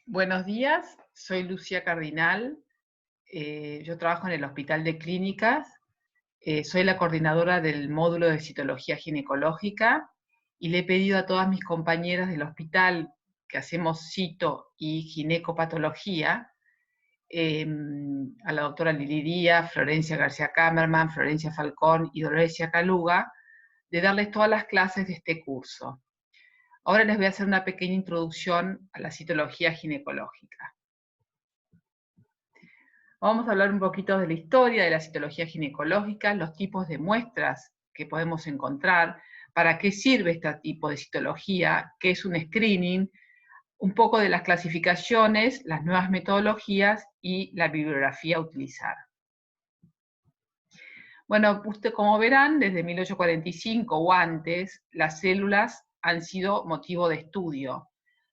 Buenos días, soy Lucía Cardinal. Yo trabajo en el Hospital de Clínicas. Soy la coordinadora del módulo de citología ginecológica y le he pedido a todas mis compañeras del hospital que hacemos cito y ginecopatología, a la doctora Lili Díaz, Florencia García Kammerman, Florencia Falcón y Dorecia Caluga, de darles todas las clases de este curso. Ahora les voy a hacer una pequeña introducción a la citología ginecológica. Vamos a hablar un poquito de la historia de la citología ginecológica, los tipos de muestras que podemos encontrar, para qué sirve este tipo de citología, qué es un screening, un poco de las clasificaciones, las nuevas metodologías y la bibliografía a utilizar. Bueno, usted, como verán, desde 1845 o antes, las células han sido motivo de estudio.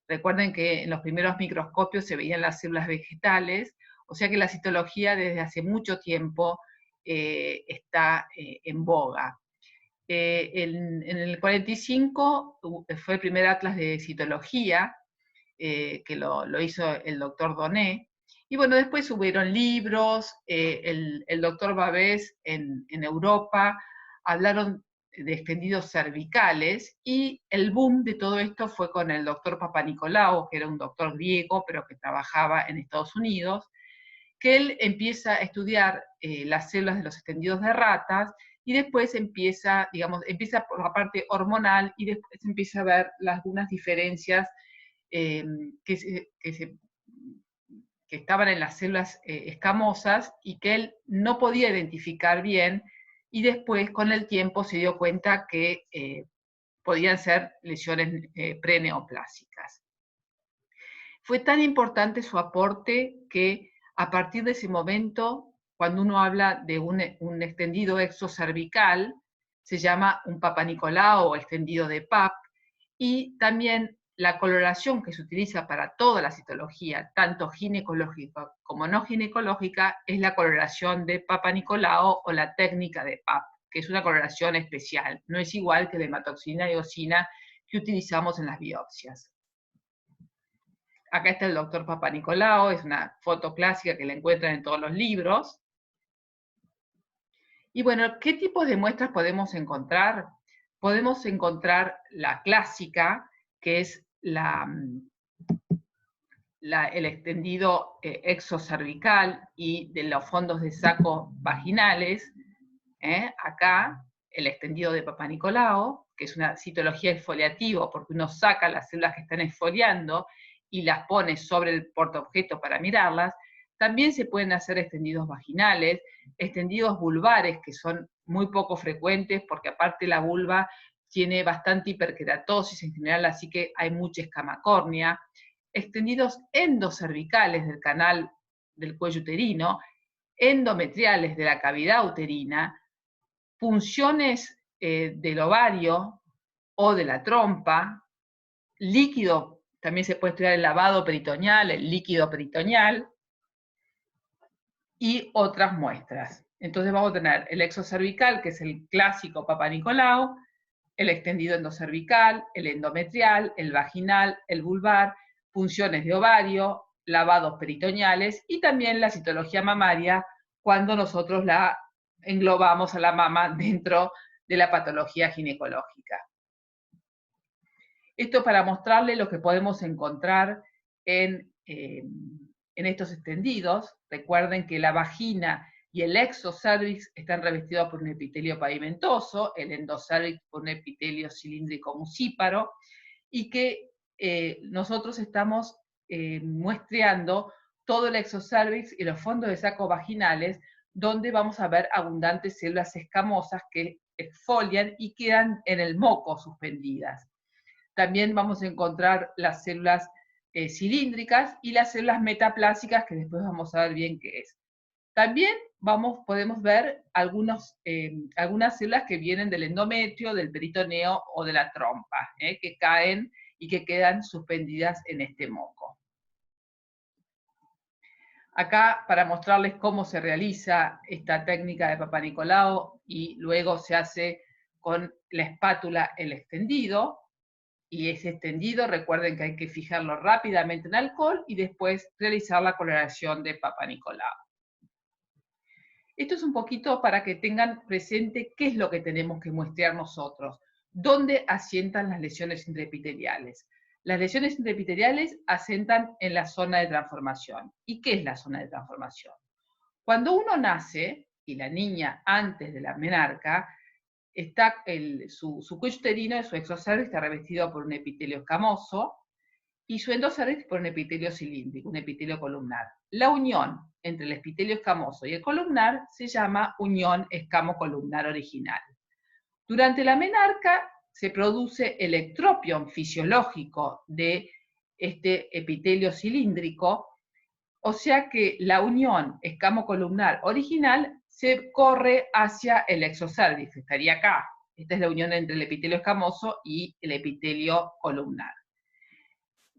Recuerden que en los primeros microscopios se veían las células vegetales, o sea que la citología desde hace mucho tiempo está en boga. En el 45 fue el primer atlas de citología, que lo hizo el doctor Donet. Y bueno, después hubieron libros, el doctor Babés en Europa hablaron de extendidos cervicales, y el boom de todo esto fue con el doctor Papanicolaou, que era un doctor griego, pero que trabajaba en Estados Unidos, que él empieza a estudiar las células de los extendidos de ratas, y después empieza por la parte hormonal, y después empieza a ver algunas diferencias eh, que, se, que, se, que, estaban en las células escamosas, y que él no podía identificar bien, y después con el tiempo se dio cuenta que podían ser lesiones preneoplásicas. Fue tan importante su aporte que a partir de ese momento, cuando uno habla de un extendido exocervical, se llama un Papanicolaou o extendido de PAP, y también la coloración que se utiliza para toda la citología, tanto ginecológica como no ginecológica, es la coloración de Papanicolaou o la técnica de PAP, que es una coloración especial, no es igual que la hematoxina y eosina que utilizamos en las biopsias. Acá está el doctor Papanicolaou, es una foto clásica que la encuentran en todos los libros. Y bueno, ¿qué tipos de muestras podemos encontrar? Podemos encontrar la clásica, que es el extendido exocervical y de los fondos de saco vaginales. Acá, el extendido de Papanicolaou, que es una citología exfoliativa, porque uno saca las células que están exfoliando y las pone sobre el portaobjeto para mirarlas. También se pueden hacer extendidos vaginales, extendidos vulvares, que son muy poco frecuentes, porque aparte la vulva tiene bastante hiperkeratosis en general, así que hay mucha escama córnea. Extendidos endocervicales del canal del cuello uterino, endometriales de la cavidad uterina, punciones del ovario o de la trompa, líquido, también se puede estudiar el lavado peritoneal, el líquido peritoneal, y otras muestras. Entonces vamos a tener el exocervical, que es el clásico Papanicolaou, el extendido endocervical, el endometrial, el vaginal, el vulvar, punciones de ovario, lavados peritoneales, y también la citología mamaria, cuando nosotros la englobamos a la mama dentro de la patología ginecológica. Esto para mostrarle lo que podemos encontrar en estos extendidos. Recuerden que la vagina y el exocervix están revestidos por un epitelio pavimentoso, el endocervix por un epitelio cilíndrico mucíparo, y que nosotros estamos muestreando todo el exocervix y los fondos de saco vaginales, donde vamos a ver abundantes células escamosas que exfolian y quedan en el moco suspendidas. También vamos a encontrar las células cilíndricas y las células metaplásicas, que después vamos a ver bien qué es. También podemos ver algunas células que vienen del endometrio, del peritoneo o de la trompa, que caen y que quedan suspendidas en este moco. Acá, para mostrarles cómo se realiza esta técnica de Papanicolaou, y luego se hace con la espátula el extendido. y ese extendido, recuerden que hay que fijarlo rápidamente en alcohol y después realizar la coloración de Papa Nicolau. Esto es un poquito para que tengan presente qué es lo que tenemos que muestrear nosotros, dónde asientan las lesiones intraepiteliales. Las lesiones intraepiteliales asientan en la zona de transformación. ¿Y qué es la zona de transformación? Cuando uno nace, y la niña antes de la menarca, está su cuello uterino, su exocervix está revestido por un epitelio escamoso, y su endocervix por un epitelio cilíndrico, un epitelio columnar. La unión entre el epitelio escamoso y el columnar se llama unión escamo-columnar original. Durante la menarca se produce el ectropion fisiológico de este epitelio cilíndrico, o sea que la unión escamo-columnar original se corre hacia el exocervix, estaría acá. Esta es la unión entre el epitelio escamoso y el epitelio columnar.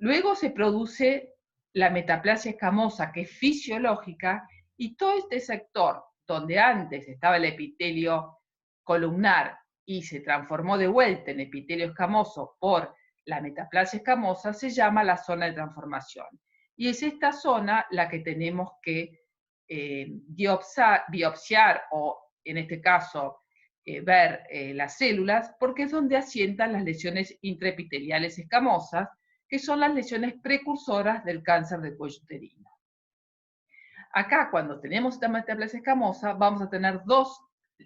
Luego se produce la metaplasia escamosa, que es fisiológica, y todo este sector donde antes estaba el epitelio columnar y se transformó de vuelta en epitelio escamoso por la metaplasia escamosa, se llama la zona de transformación. Y es esta zona la que tenemos que biopsiar o, en este caso, ver las células, porque es donde asientan las lesiones intraepiteliales escamosas, que son las lesiones precursoras del cáncer de cuello uterino. Acá, cuando tenemos esta metaplasia escamosa, vamos a tener dos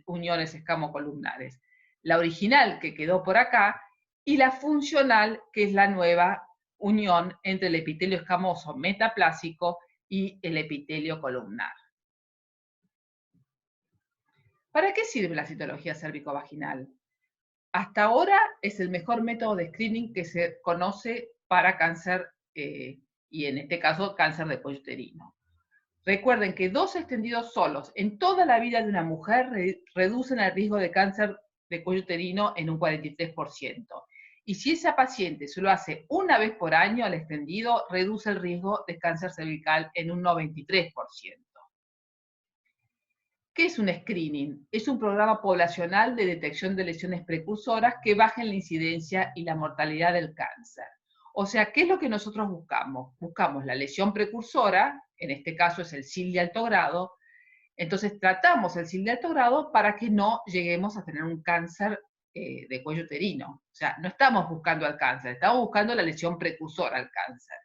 uniones escamocolumnares. La original, que quedó por acá, y la funcional, que es la nueva unión entre el epitelio escamoso metaplásico y el epitelio columnar. ¿Para qué sirve la citología cérvico-vaginal? Hasta ahora es el mejor método de screening que se conoce para cáncer, y en este caso cáncer de cuello uterino. Recuerden que 2 extendidos solos en toda la vida de una mujer reducen el riesgo de cáncer de cuello uterino en un 43%. Y si esa paciente se lo hace una vez por año al extendido, reduce el riesgo de cáncer cervical en un 93%. ¿Qué es un screening? Es un programa poblacional de detección de lesiones precursoras que bajen la incidencia y la mortalidad del cáncer. O sea, ¿qué es lo que nosotros buscamos? Buscamos la lesión precursora, en este caso es el SIL de alto grado, entonces tratamos el SIL de alto grado para que no lleguemos a tener un cáncer de cuello uterino. O sea, no estamos buscando al cáncer, estamos buscando la lesión precursora al cáncer.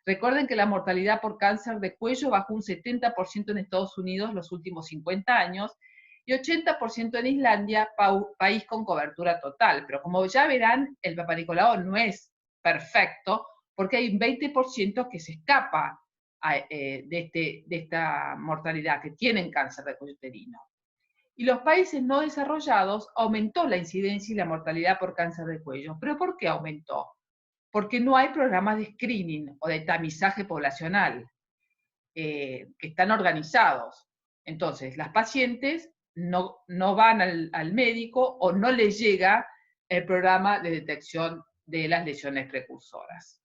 Recuerden que la mortalidad por cáncer de cuello bajó un 70% en Estados Unidos los últimos 50 años y 80% en Islandia, país con cobertura total. Pero como ya verán, el Papa Nicolau no es perfecto porque hay un 20% que se escapa de esta mortalidad, que tienen cáncer de cuello uterino. Y los países no desarrollados aumentó la incidencia y la mortalidad por cáncer de cuello. ¿Pero por qué aumentó? Porque no hay programas de screening o de tamizaje poblacional que están organizados. Entonces, las pacientes no van al médico o no les llega el programa de detección de las lesiones precursoras.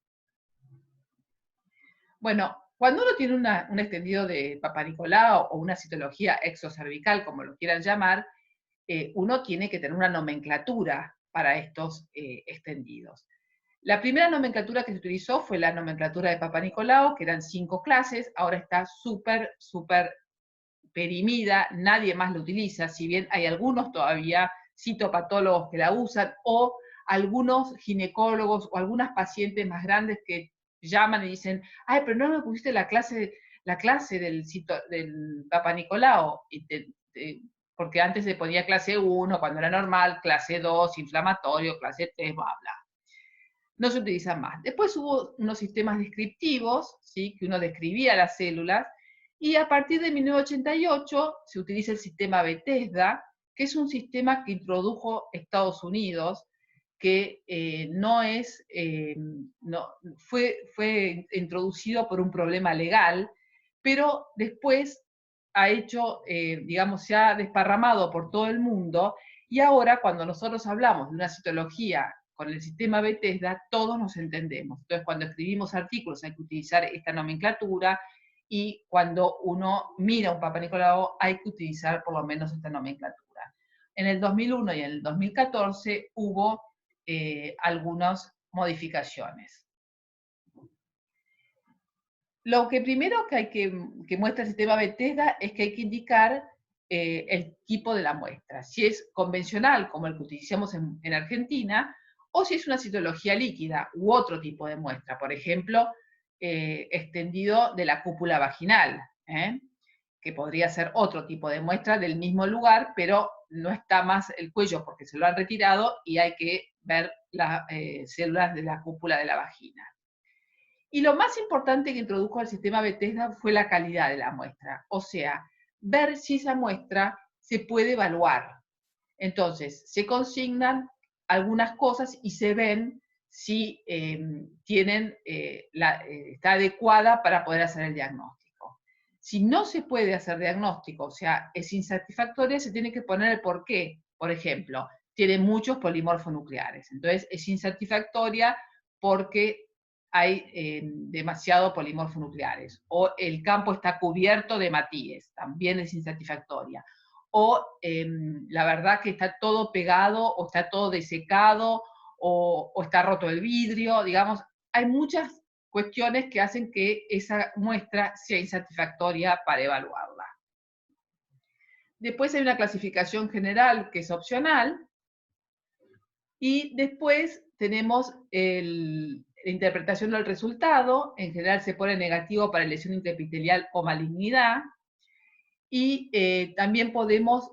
Bueno, cuando uno tiene un extendido de Papa Nicolau o una citología exocervical, como lo quieran llamar, uno tiene que tener una nomenclatura para estos extendidos. La primera nomenclatura que se utilizó fue la nomenclatura de Papa Nicolau, que eran 5 clases, ahora está súper perimida, nadie más la utiliza, si bien hay algunos todavía citopatólogos que la usan, o algunos ginecólogos o algunas pacientes más grandes que llaman y dicen, ay, pero no me pusiste la clase del Papa Nicolau, porque antes se ponía clase 1 cuando era normal, clase 2, inflamatorio, clase 3, bla, bla. No se utilizan más. Después hubo unos sistemas descriptivos, ¿sí?, que uno describía las células, y a partir de 1988 se utiliza el sistema Bethesda, que es un sistema que introdujo Estados Unidos, que fue introducido por un problema legal, pero después ha hecho, digamos, se ha desparramado por todo el mundo, y ahora cuando nosotros hablamos de una citología con el sistema Bethesda, todos nos entendemos. Entonces, cuando escribimos artículos hay que utilizar esta nomenclatura, y cuando uno mira un Papa Nicolau hay que utilizar por lo menos esta nomenclatura. En el 2001 y en el 2014 hubo algunos modificaciones. Lo que primero que muestra el sistema Bethesda es que hay que indicar el tipo de la muestra, si es convencional, como el que utilizamos en Argentina, o si es una citología líquida u otro tipo de muestra, por ejemplo, extendido de la cúpula vaginal, que podría ser otro tipo de muestra del mismo lugar, pero no está más el cuello porque se lo han retirado y hay que ver las células de la cúpula de la vagina. Y lo más importante que introdujo al sistema Bethesda fue la calidad de la muestra, o sea, ver si esa muestra se puede evaluar. Entonces, se consignan algunas cosas y se ven si está adecuada para poder hacer el diagnóstico. Si no se puede hacer diagnóstico, o sea, es insatisfactoria, se tiene que poner el por qué. Por ejemplo, tiene muchos polimorfonucleares. Entonces, es insatisfactoria porque hay demasiado polimorfonucleares. O el campo está cubierto de matíes, también es insatisfactoria. O la verdad que está todo pegado, o está todo desecado, o está roto el vidrio, digamos, hay muchas cuestiones que hacen que esa muestra sea insatisfactoria para evaluarla. Después hay una clasificación general que es opcional, y después tenemos la interpretación del resultado. En general se pone negativo para lesión intraepitelial o malignidad, y también podemos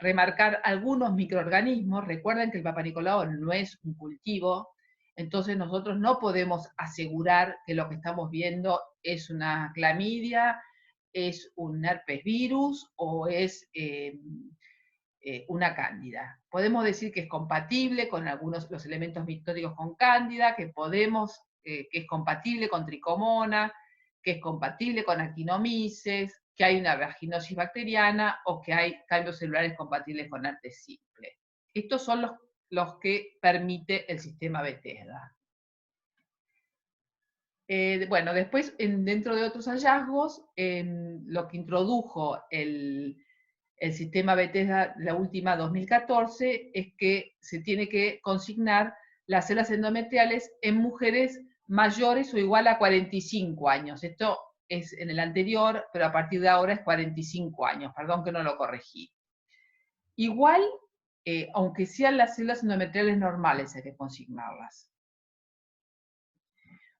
remarcar algunos microorganismos. Recuerden que el Papa Nicolau no es un cultivo, entonces nosotros no podemos asegurar que lo que estamos viendo es una clamidia, es un herpes virus o es una cándida. Podemos decir que es compatible con algunos los elementos mictóticos con cándida, que es compatible con tricomona, que es compatible con actinomyces, que hay una vaginosis bacteriana o que hay cambios celulares compatibles con herpes simple. Estos son los que permite el sistema Bethesda. Bueno, después, dentro de otros hallazgos, lo que introdujo el sistema Bethesda, la última 2014, es que se tiene que consignar las células endometriales en mujeres mayores o igual a 45 años. Esto es en el anterior, pero a partir de ahora es 45 años, perdón que no lo corregí. Igual, aunque sean las células endometriales normales, hay que consignarlas.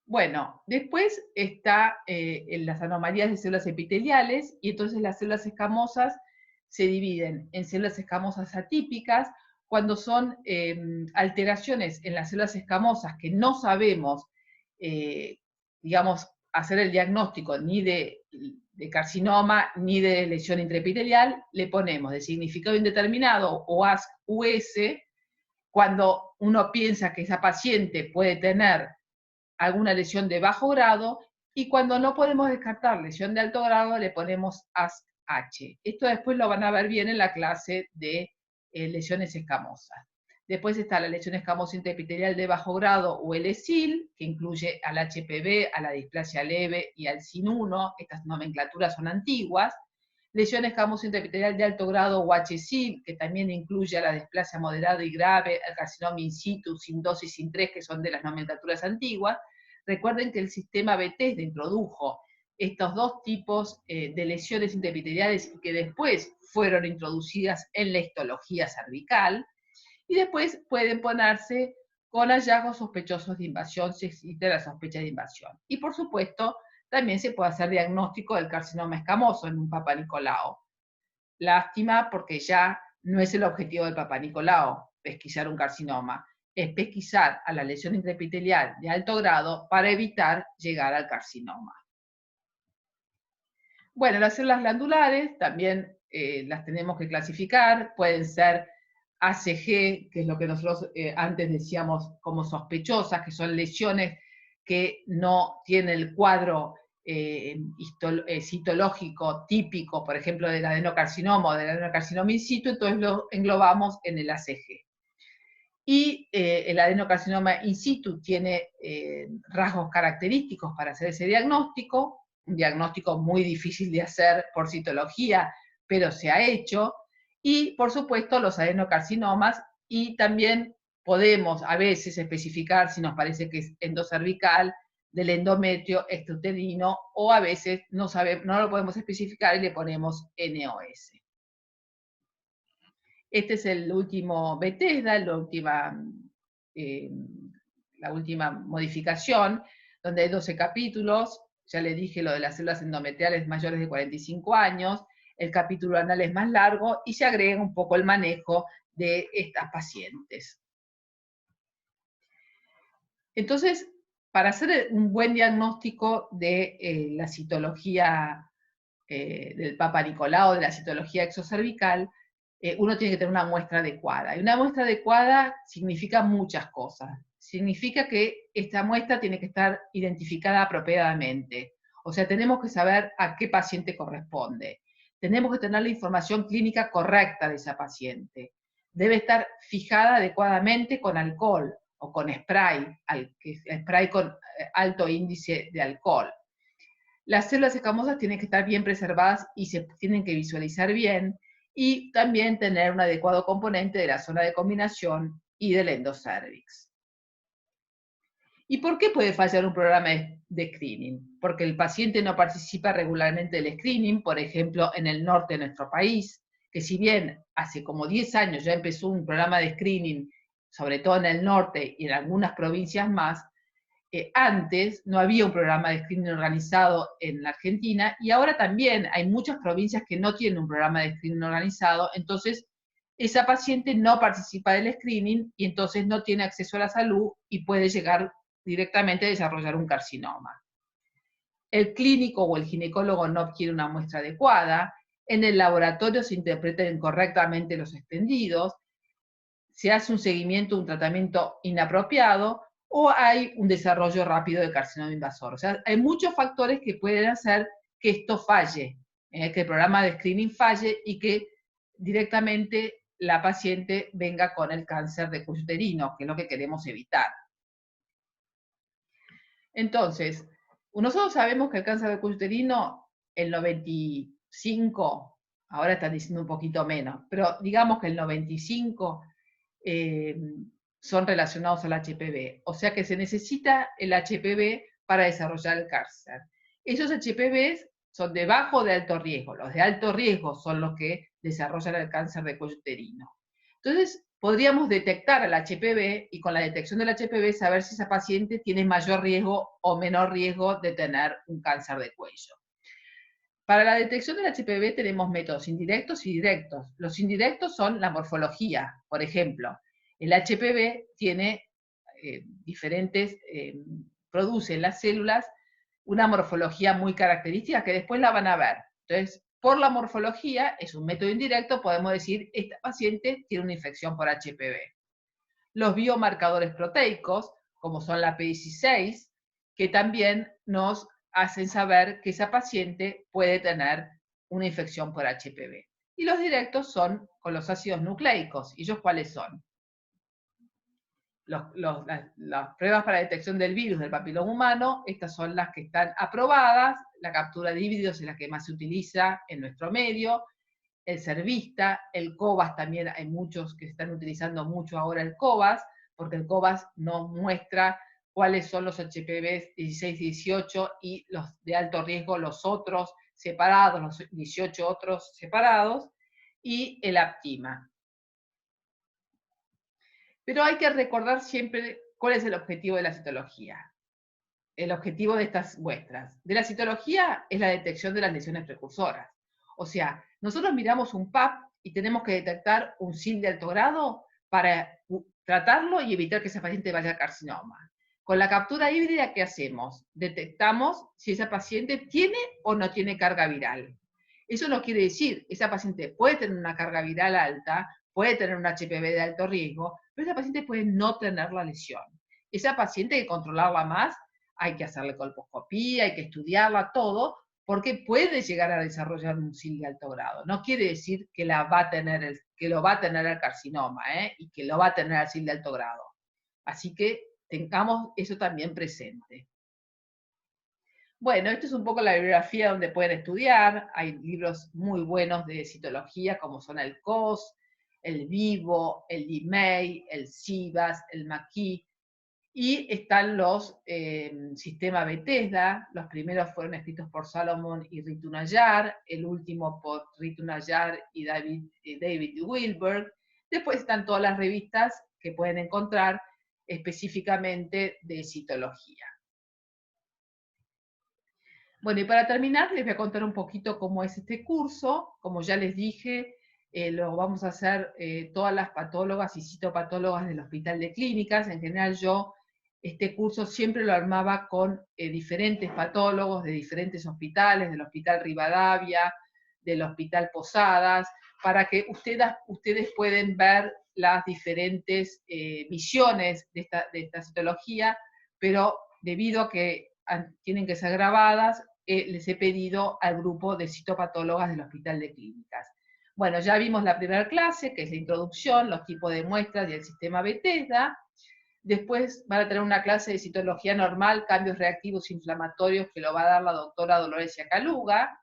Bueno, después está en las anomalías de células epiteliales, y entonces las células escamosas se dividen en células escamosas atípicas, cuando son alteraciones en las células escamosas que no sabemos, digamos, hacer el diagnóstico ni de carcinoma ni de lesión intraepitelial, le ponemos de significado indeterminado o ASC-US, cuando uno piensa que esa paciente puede tener alguna lesión de bajo grado, y cuando no podemos descartar lesión de alto grado le ponemos ASC-H. Esto después lo van a ver bien en la clase de lesiones escamosas. Después está la lesión escamosa intraepitelial de bajo grado o el ESIL, que incluye al HPV, a la displasia leve y al SIN1. Estas nomenclaturas son antiguas. Lesión escamosa intraepitelial de alto grado o HSIL, que también incluye a la displasia moderada y grave, el carcinoma in situ, SIN2 y SIN3, que son de las nomenclaturas antiguas. Recuerden que el sistema Bethesda introdujo estos dos tipos de lesiones intraepiteliales y que después fueron introducidas en la histología cervical, y después pueden ponerse con hallazgos sospechosos de invasión si existe la sospecha de invasión. Y por supuesto, también se puede hacer diagnóstico del carcinoma escamoso en un Papa Nicolau. Lástima porque ya no es el objetivo del Papa Nicolau pesquisar un carcinoma, es pesquisar a la lesión intraepitelial de alto grado para evitar llegar al carcinoma. Bueno, las células glandulares también las tenemos que clasificar, pueden ser ACG, que es lo que nosotros antes decíamos como sospechosas, que son lesiones que no tienen el cuadro citológico típico, por ejemplo, del adenocarcinoma o del adenocarcinoma in situ, entonces lo englobamos en el ACG. Y el adenocarcinoma in situ tiene rasgos característicos para hacer ese diagnóstico, un diagnóstico muy difícil de hacer por citología, pero se ha hecho. Y por supuesto los adenocarcinomas, y también podemos a veces especificar si nos parece que es endocervical, del endometrio, extrauterino, o a veces no lo podemos especificar y le ponemos NOS. Este es el último Bethesda, la última modificación, donde hay 12 capítulos. Ya les dije lo de las células endometriales mayores de 45 años, el capítulo anal es más largo y se agrega un poco el manejo de estas pacientes. Entonces, para hacer un buen diagnóstico de la citología del Papa Nicolau, de la citología exocervical, uno tiene que tener una muestra adecuada. Y una muestra adecuada significa muchas cosas. Significa que esta muestra tiene que estar identificada apropiadamente. O sea, tenemos que saber a qué paciente corresponde. Tenemos que tener la información clínica correcta de esa paciente. Debe estar fijada adecuadamente con alcohol o con spray, spray con alto índice de alcohol. Las células escamosas tienen que estar bien preservadas y se tienen que visualizar bien, y también tener un adecuado componente de la zona de combinación y del endocervix. ¿Y por qué puede fallar un programa de screening? Porque el paciente no participa regularmente del screening, por ejemplo, en el norte de nuestro país, que si bien hace como 10 años ya empezó un programa de screening, sobre todo en el norte y en algunas provincias más, antes no había un programa de screening organizado en la Argentina, y ahora también hay muchas provincias que no tienen un programa de screening organizado. Entonces esa paciente no participa del screening y entonces no tiene acceso a la salud y puede llegar directamente a desarrollar un carcinoma. El clínico o el ginecólogo no obtiene una muestra adecuada, en el laboratorio se interpretan incorrectamente los extendidos, se hace un seguimiento, un tratamiento inapropiado, o hay un desarrollo rápido de carcinoma invasor. O sea, hay muchos factores que pueden hacer que esto falle, que el programa de screening falle y que directamente la paciente venga con el cáncer de cuello uterino, que es lo que queremos evitar. Entonces, nosotros sabemos que el cáncer de cuello uterino, el 95, ahora están diciendo un poquito menos, pero digamos que el 95 son relacionados al HPV. O sea que se necesita el HPV para desarrollar el cáncer. Esos HPVs son de bajo o de alto riesgo. Los de alto riesgo son los que desarrollan el cáncer de cuello uterino. Entonces, podríamos detectar el HPV y con la detección del HPV saber si esa paciente tiene mayor riesgo o menor riesgo de tener un cáncer de cuello. Para la detección del HPV tenemos métodos indirectos y directos. Los indirectos son la morfología. Por ejemplo, el HPV tiene produce en las células una morfología muy característica que después la van a ver. Entonces, por la morfología, es un método indirecto, podemos decir, esta paciente tiene una infección por HPV. Los biomarcadores proteicos, como son la P16, que también nos hacen saber que esa paciente puede tener una infección por HPV. Y los directos son con los ácidos nucleicos. ¿Y ellos cuáles son? Las pruebas para detección del virus del papiloma humano, estas son las que están aprobadas. La captura de híbridos es la que más se utiliza en nuestro medio. El Cervista, el COVAS también, hay muchos que están utilizando mucho ahora el COVAS, porque el COVAS nos muestra cuáles son los HPV 16 y 18 y los de alto riesgo, los otros separados, los 18 otros separados, y el APTIMA. Pero hay que recordar siempre cuál es el objetivo de la citología. El objetivo de estas muestras. De la citología es la detección de las lesiones precursoras. O sea, nosotros miramos un PAP y tenemos que detectar un SIL de alto grado para tratarlo y evitar que ese paciente vaya a carcinoma. Con la captura híbrida, ¿qué hacemos? Detectamos si esa paciente tiene o no tiene carga viral. Eso no quiere decir, esa paciente puede tener una carga viral alta, puede tener un HPV de alto riesgo, pero esa paciente puede no tener la lesión. Esa paciente hay que controlarla más, hay que hacerle colposcopía, hay que estudiarla todo, porque puede llegar a desarrollar un SIL de alto grado. No quiere decir que, lo va a tener el carcinoma, y que lo va a tener el SIL de alto grado. Así que tengamos eso también presente. Bueno, esto es un poco la bibliografía donde pueden estudiar. Hay libros muy buenos de citología, como son el COS, el Vivo, el IMEI, el CIVAS, el MAQUI, y están los sistemas Bethesda. Los primeros fueron escritos por Salomon y Ritu Nayar, el último por Ritu Nayar y David Wilberg. Después están todas las revistas que pueden encontrar específicamente de citología. Bueno, y para terminar les voy a contar un poquito cómo es este curso. Como ya les dije, lo vamos a hacer todas las patólogas y citopatólogas del Hospital de Clínicas. En general yo este curso siempre lo armaba con diferentes patólogos de diferentes hospitales, del Hospital Rivadavia, del Hospital Posadas, para que ustedes pueden ver las diferentes visiones de esta citología, pero debido a que tienen que ser grabadas, les he pedido al grupo de citopatólogas del Hospital de Clínicas. Bueno, ya vimos la primera clase, que es la introducción, los tipos de muestras y el sistema Bethesda. Después van a tener una clase de citología normal, cambios reactivos inflamatorios, que lo va a dar la doctora Doloresia Caluga.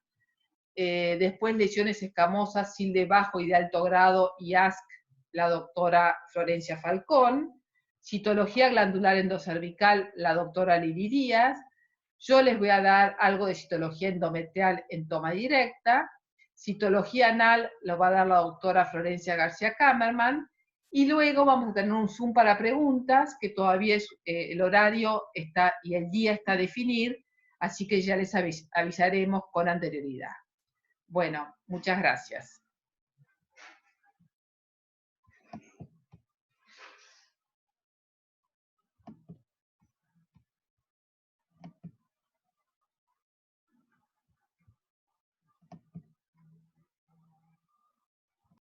Después lesiones escamosas, SIL de bajo y de alto grado y ASC, la doctora Florencia Falcón. Citología glandular endocervical, la doctora Lili Díaz. Yo les voy a dar algo de citología endometrial en toma directa. Citología anal lo va a dar la doctora Florencia García Kammerman. Y luego vamos a tener un Zoom para preguntas, que todavía el horario está y el día está a definir, así que ya les avisaremos con anterioridad. Bueno, muchas gracias.